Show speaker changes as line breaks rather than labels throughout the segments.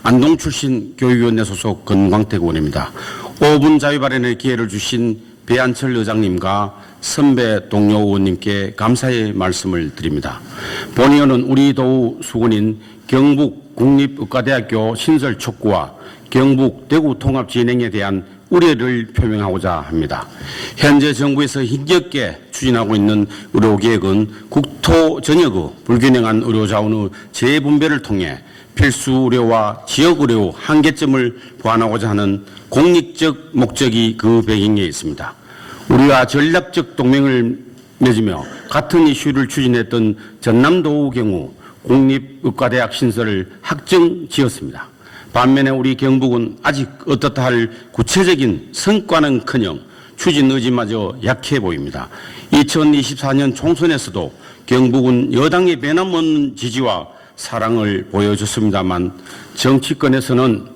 안동 출신 교육위원회 소속 건광택 의원입니다. 5분 자유발언의 기회를 주신 배한철 의장님과 선배 동료 의원님께 감사의 말씀을 드립니다. 본 의원은 우리 도우 수군인 경북 국립의과대학교 신설 촉구와 경북 대구 통합 진행에 대한 우려를 표명하고자 합니다. 현재 정부에서 힘겹게 추진하고 있는 의료개혁은 국토 전역의 불균형한 의료 자원의 재분배를 통해 필수 의료와 지역 의료 한계점을 보완하고자 하는 공익적 목적이 그 배경에 있습니다. 우리와 전략적 동맹을 맺으며 같은 이슈를 추진했던 전남도의 경우 국립의과대학 신설을 확정지었습니다. 반면에 우리 경북은 아직 어떻다 할 구체적인 성과는커녕 추진 의지마저 약해 보입니다. 2024년 총선에서도 경북은 여당의 변함없는 지지와 사랑을 보여줬습니다만 정치권에서는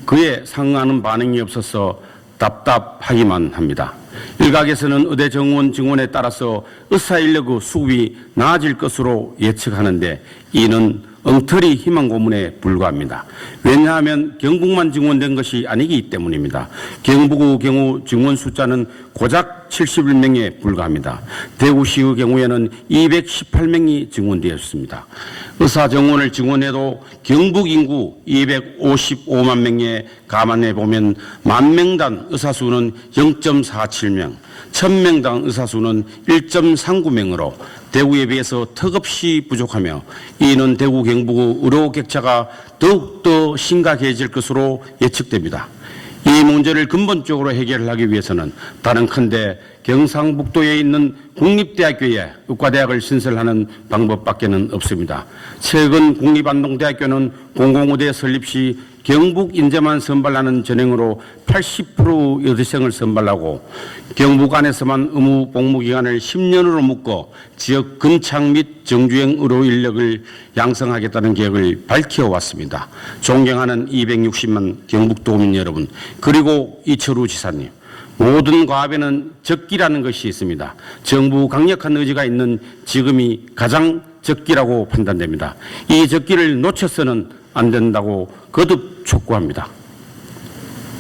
그에 상응하는 반응이 없어서 답답하기만 합니다. 일각에서는 의대 정원 증원에 따라서 의사인력의 수급이 나아질 것으로 예측하는데 이는 엉터리 희망 고문에 불과합니다. 왜냐하면 경북만 증원된 것이 아니기 때문입니다. 경북의 경우 증원 숫자는 고작 71명에 불과합니다. 대구시의 경우에는 218명이 증원되었습니다. 의사 정원을 증원해도 경북 인구 255만 명에 감안해 보면 만명당 의사 수는 0.47명, 1000명당 의사 수는 1.39명으로 대구에 비해서 턱없이 부족하며 이는 대구 경북의 의료 격차가 더욱더 심각해질 것으로 예측됩니다. 이 문제를 근본적으로 해결하기 위해서는 다른컨대 경상북도에 있는 국립대학교에 의과대학을 신설하는 방법밖에는 없습니다. 최근 국립안동대학교는 공공의대 설립 시 경북 인재만 선발하는 전형으로 80% 여대생을 선발하고 경북 안에서만 의무 복무 기간을 10년으로 묶어 지역 근창 및 정주행 의료 인력을 양성하겠다는 계획을 밝혀왔습니다. 존경하는 260만 경북도민 여러분, 그리고 이철우 지사님, 모든 과업에는 적기라는 것이 있습니다. 정부 강력한 의지가 있는 지금이 가장 적기라고 판단됩니다. 이 적기를 놓쳐서는 안 된다고 거듭 촉구합니다.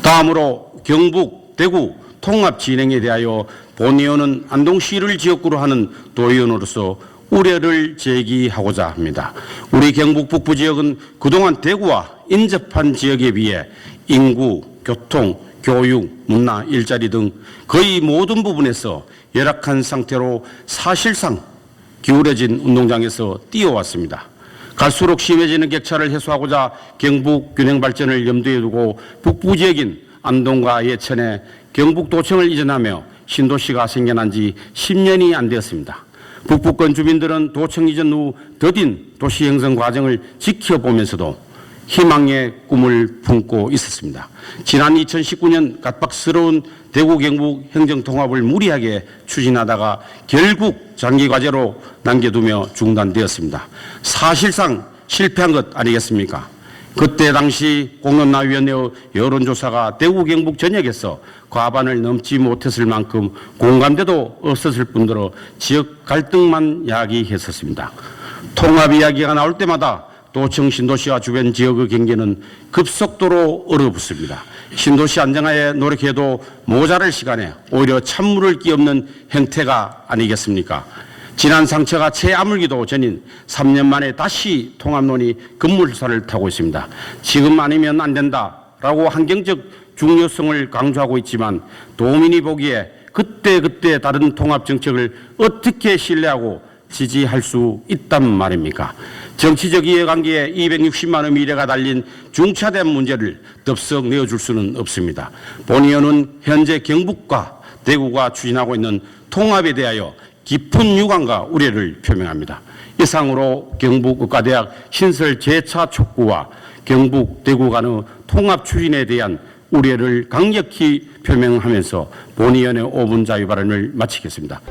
다음으로 경북, 대구 통합 진행에 대하여 본 의원은 안동시를 지역구로 하는 도의원으로서 우려를 제기하고자 합니다. 우리 경북 북부 지역은 그동안 대구와 인접한 지역에 비해 인구, 교통, 교육, 문화, 일자리 등 거의 모든 부분에서 열악한 상태로 사실상 기울어진 운동장에서 뛰어왔습니다. 갈수록 심해지는 격차를 해소하고자 경북 균형 발전을 염두에 두고 북부 지역인 안동과 예천에 경북도청을 이전하며 신도시가 생겨난 지 10년이 안 되었습니다. 북부권 주민들은 도청 이전 후 더딘 도시 형성 과정을 지켜보면서도 희망의 꿈을 품고 있었습니다. 지난 2019년 갑박스러운 대구 경북 행정통합을 무리하게 추진하다가 결국 장기과제로 남겨두며 중단되었습니다. 사실상 실패한 것 아니겠습니까? 그때 당시 공론화위원회의 여론조사가 대구 경북 전역에서 과반을 넘지 못했을 만큼 공감대도 없었을 뿐더러 지역 갈등만 야기했었습니다. 통합 이야기가 나올 때마다 도청 신도시와 주변 지역의 경계는 급속도로 얼어붙습니다. 신도시 안정화에 노력해도 모자랄 시간에 오히려 찬물을 끼얹는 행태가 아니겠습니까? 지난 상처가 채 아물기도 전인 3년 만에 다시 통합론이 급물살을 타고 있습니다. 지금 아니면 안 된다라고 환경적 중요성을 강조하고 있지만 도민이 보기에 그때그때 다른 통합 정책을 어떻게 신뢰하고 지지할 수 있단 말입니까? 정치적 이해관계에 260만의 미래가 달린 중차대한 문제를 덥석 내어줄 수는 없습니다. 본 의원은 현재 경북과 대구가 추진하고 있는 통합에 대하여 깊은 유감과 우려를 표명합니다. 이상으로 경북의과대학 신설 재차 촉구와 경북, 대구 간의 통합 추진에 대한 우려를 강력히 표명하면서 본 의원의 5분 자유 발언을 마치겠습니다.